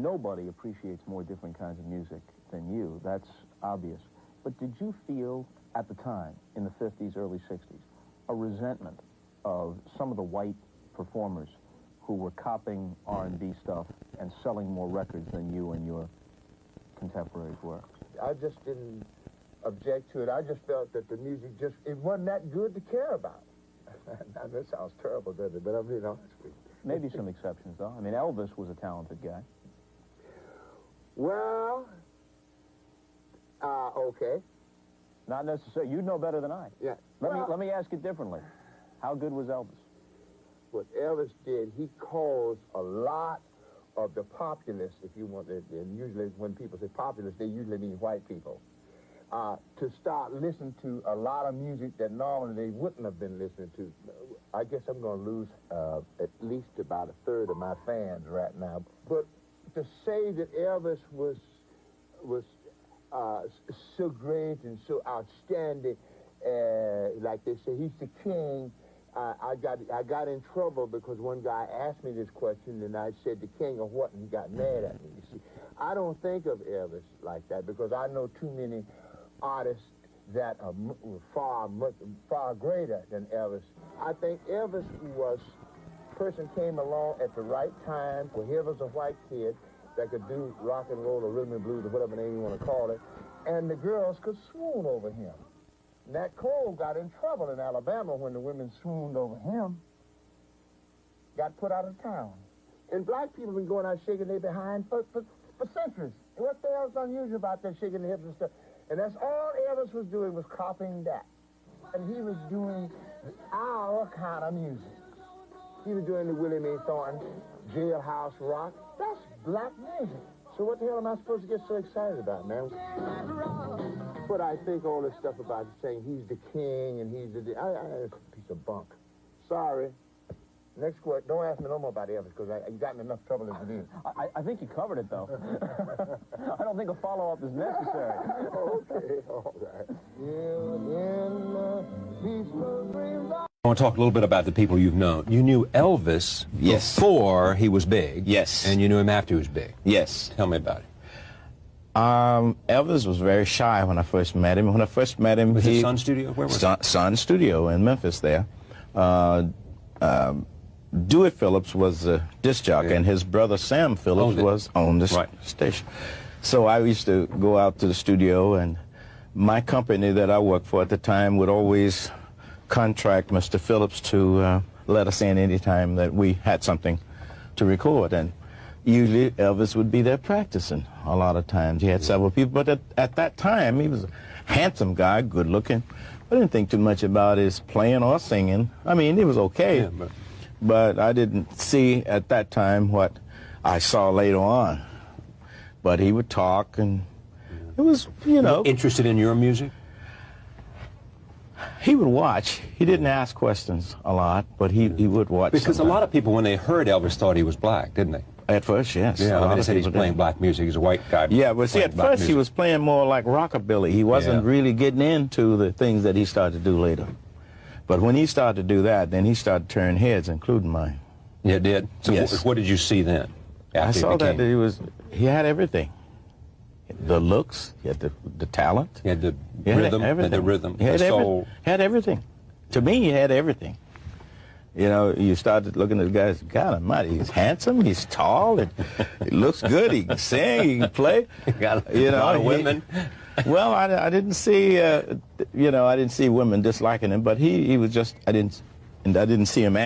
Nobody appreciates more different kinds of music than you. That's obvious. But did you feel at the time, in the 50s, early 60s, a resentment of some of the white performers who were copying R&B stuff and selling more records than you and your contemporaries were? I just didn't object to it. I just felt that the music it wasn't that good to care about. Now, that sounds terrible, doesn't it? But I'm being honest with you. Maybe some exceptions, though. I mean, Elvis was a talented guy. Well, okay. Not necessarily. You know better than I. Yeah. Let me ask it differently. How good was Elvis? What Elvis did, he caused a lot of the populace, if you want it, and usually when people say populace, they usually mean white people, to start listening to a lot of music that normally they wouldn't have been listening to. I guess I'm going to lose at least about a third of my fans right now. But to say that Elvis was so great and so outstanding, like they say, he's the king. I got in trouble because one guy asked me this question, and I said the king of what, and he got mad at me. You see, I don't think of Elvis like that because I know too many artists that are far greater than Elvis. I think Elvis person came along at the right time, where he was a white kid that could do rock and roll or rhythm and blues or whatever name you want to call it, and the girls could swoon over him. Nat Cole got in trouble in Alabama when the women swooned over him. Got put out of town. And black people have been going out shaking their behind for centuries. And what the hell's unusual about that shaking the hips and stuff? And that's all Elvis was doing, was copying that. And he was doing our kind of music. He was doing the Willie Mae Thornton jailhouse rock. That's black music. So what the hell am I supposed to get so excited about, man? But I think all this stuff about saying he's the king and he's the... it's a piece of bunk. Sorry. Next question. Don't ask me no more about Elvis, because I've gotten enough trouble as it is. I think you covered it, though. I don't think a follow-up is necessary. Okay, all right. I want to talk a little bit about the people you've known. You knew Elvis before he was big. Yes. And you knew him after he was big. Yes. Tell me about it. Elvis was very shy when I first met him. When I first met him, was it Sun Studio? Where was it? Sun Studio in Memphis there. Dewey Phillips was a disc jockey, and his brother Sam Phillips was on the station. So I used to go out to the studio, and my company that I worked for at the time would always contract Mr. Phillips to let us in any time that we had something to record. And usually Elvis would be there practicing a lot of times. He had several people, but at that time he was a handsome guy, good looking. I didn't think too much about his playing or singing. I mean, he was okay. Yeah, but I didn't see at that time what I saw later on. But he would talk, and it was, you know... Interested in your music? He would watch. He didn't ask questions a lot, but he would watch. Because sometimes. A lot of people, when they heard Elvis, thought he was black, didn't they? At first, yes. Yeah, they said he's playing black music. He's a white guy. Yeah, but see, at first he was playing more like rockabilly. He wasn't really getting into the things that he started to do later. But when he started to do that, then he started to turn heads, including mine. Yeah, it did? So what did you see then? I saw that he had everything. The looks, he had the talent. He had the rhythm, the soul. He had everything. To me, he had everything. You know, you started looking at the guys, God almighty, he's handsome, he's tall, he looks good, he can sing, he can play. He got a lot of women. Well, I didn't see, you know, I didn't see women disliking him, but he was just, I didn't see him